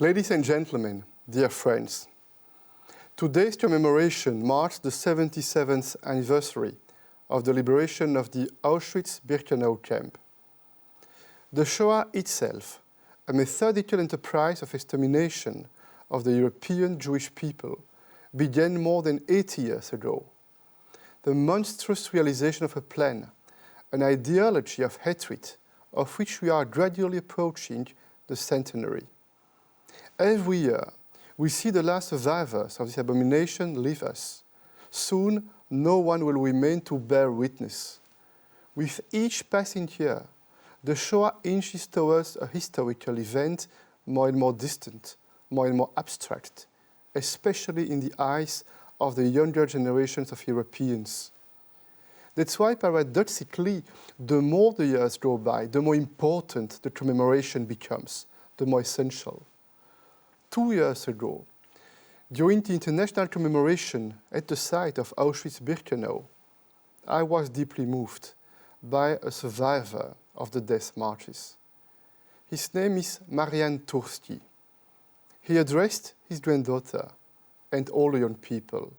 Ladies and gentlemen, dear friends, today's commemoration marks the 77th anniversary of the liberation of the Auschwitz-Birkenau camp. The Shoah itself, a methodical enterprise of extermination of the European Jewish people, began more than 80 years ago. The monstrous realization of a plan, an ideology of hatred, of which we are gradually approaching the centenary. Every year, we see the last survivors of this abomination leave us. Soon, no one will remain to bear witness. With each passing year, the Shoah inches towards a historical event more and more distant, more and more abstract, especially in the eyes of the younger generations of Europeans. That's why, paradoxically, the more the years go by, the more important the commemoration becomes, the more essential. 2 years ago, during the international commemoration at the site of Auschwitz-Birkenau, I was deeply moved by a survivor of the death marches. His name is Marian Turski. He addressed his granddaughter and all the young people,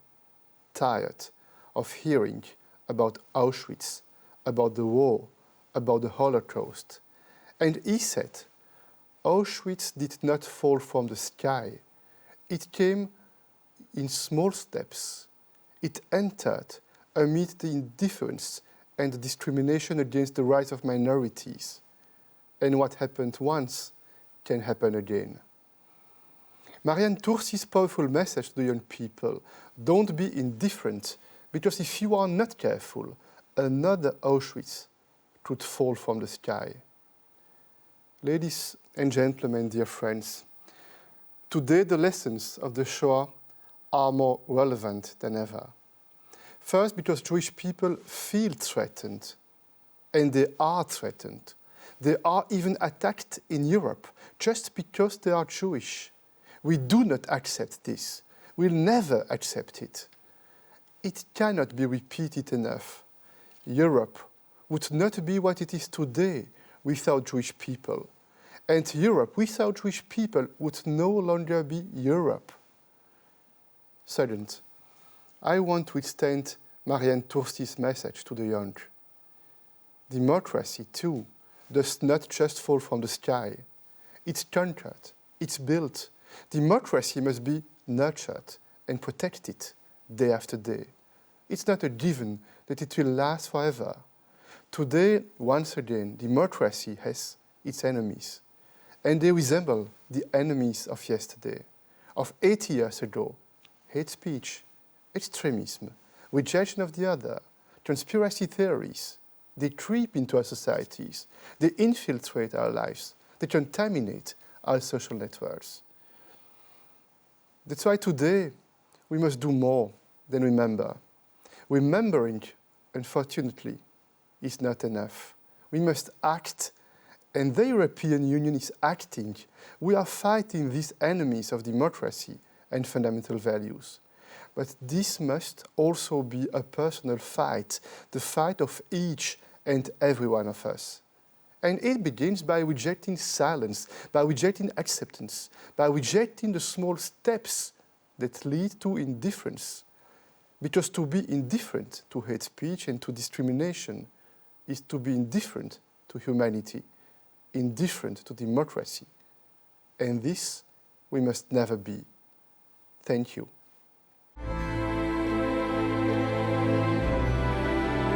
tired of hearing about Auschwitz, about the war, about the Holocaust. And he said, Auschwitz did not fall from the sky. It came in small steps. It entered amid the indifference and the discrimination against the rights of minorities. And what happened once can happen again. Marian Turski's powerful message to the young people, don't be indifferent, because if you are not careful, another Auschwitz could fall from the sky. Ladies and gentlemen, dear friends, today the lessons of the Shoah are more relevant than ever. First, because Jewish people feel threatened, and they are threatened. They are even attacked in Europe just because they are Jewish. We do not accept this. We'll never accept it. It cannot be repeated enough. Europe would not be what it is today without Jewish people. And Europe without Jewish people would no longer be Europe. Second, I want to extend Marian Turski's message to the young. Democracy, too, does not just fall from the sky. It's conquered, it's built. Democracy must be nurtured and protected day after day. It's not a given that it will last forever. Today, once again, democracy has its enemies. And they resemble the enemies of yesterday, of 80 years ago. Hate speech, extremism, rejection of the other, conspiracy theories. They creep into our societies. They infiltrate our lives. They contaminate our social networks. That's why today we must do more than remember. Remembering, unfortunately, is not enough. We must act, and the European Union is acting. We are fighting these enemies of democracy and fundamental values. But this must also be a personal fight, the fight of each and every one of us. And it begins by rejecting silence, by rejecting acceptance, by rejecting the small steps that lead to indifference. Because to be indifferent to hate speech and to discrimination is to be indifferent to humanity, indifferent to democracy. And this we must never be. Thank you.